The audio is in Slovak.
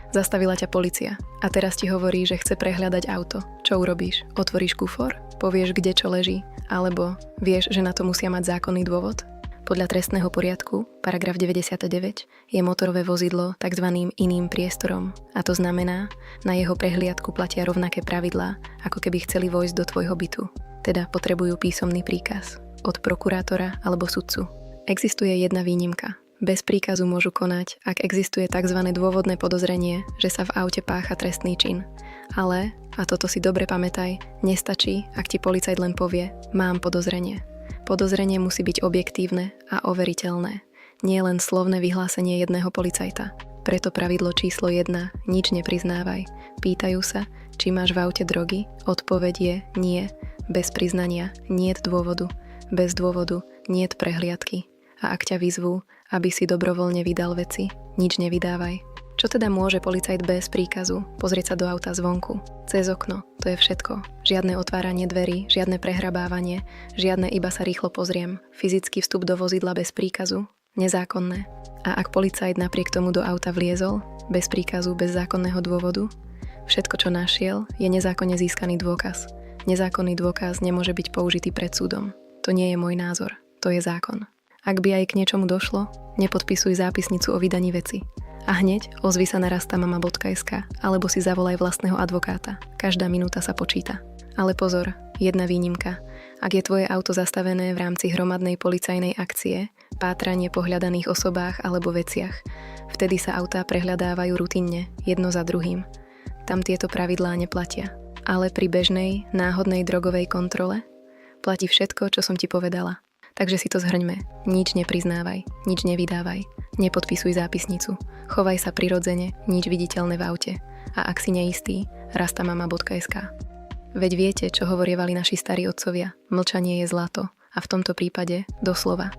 Zastavila ťa polícia a teraz ti hovorí, že chce prehľadať auto. Čo urobíš? Otvoríš kufor? Povieš, kde čo leží? Alebo vieš, že na to musia mať zákonný dôvod? Podľa trestného poriadku, paragraf 99, je motorové vozidlo tzv. Iným priestorom. A to znamená, na jeho prehliadku platia rovnaké pravidlá, ako keby chceli vojsť do tvojho bytu. Teda potrebujú písomný príkaz od prokurátora alebo sudcu. Existuje jedna výnimka. Bez príkazu môžu konať, ak existuje tzv. Dôvodné podozrenie, že sa v aute pácha trestný čin. Ale, a toto si dobre pamätaj, nestačí, ak ti policajt len povie, mám podozrenie. Podozrenie musí byť objektívne a overiteľné. Nie len slovné vyhlásenie jedného policajta. Preto pravidlo číslo 1, nič nepriznávaj. Pýtajú sa, či máš v aute drogy, odpoveď je nie. Bez priznania niet dôvodu. Bez dôvodu niet prehliadky. A ak ťa vyzvú, aby si dobrovoľne vydal veci, nič nevydávaj. Čo teda môže policajt bez príkazu? Pozrieť sa do auta zvonku, cez okno, to je všetko. Žiadne otváranie dverí, žiadne prehrabávanie, žiadne iba sa rýchlo pozriem. Fyzický vstup do vozidla bez príkazu? Nezákonné. A ak policajt napriek tomu do auta vliezol, bez príkazu, bez zákonného dôvodu? Všetko, čo našiel, je nezákonne získaný dôkaz. Nezákonný dôkaz nemôže byť použitý pred súdom. To nie je môj názor, to je zákon. Ak by aj k niečomu došlo, nepodpisuj zápisnicu o vydaní veci. A hneď ozvi sa na rastamama.sk alebo si zavolaj vlastného advokáta. Každá minúta sa počíta. Ale pozor, jedna výnimka. Ak je tvoje auto zastavené v rámci hromadnej policajnej akcie, pátranie po hľadaných osobách alebo veciach, vtedy sa autá prehľadávajú rutinne, jedno za druhým. Tam tieto pravidlá neplatia. Ale pri bežnej, náhodnej drogovej kontrole platí všetko, čo som ti povedala. Takže si to zhrňme. Nič nepriznávaj, nič nevydávaj, nepodpisuj zápisnicu, chovaj sa prirodzene, nič viditeľné v aute. A ak si neistý, rastamama.sk. Veď viete, čo hovorievali naši starí otcovia, mlčanie je zlato a v tomto prípade doslova.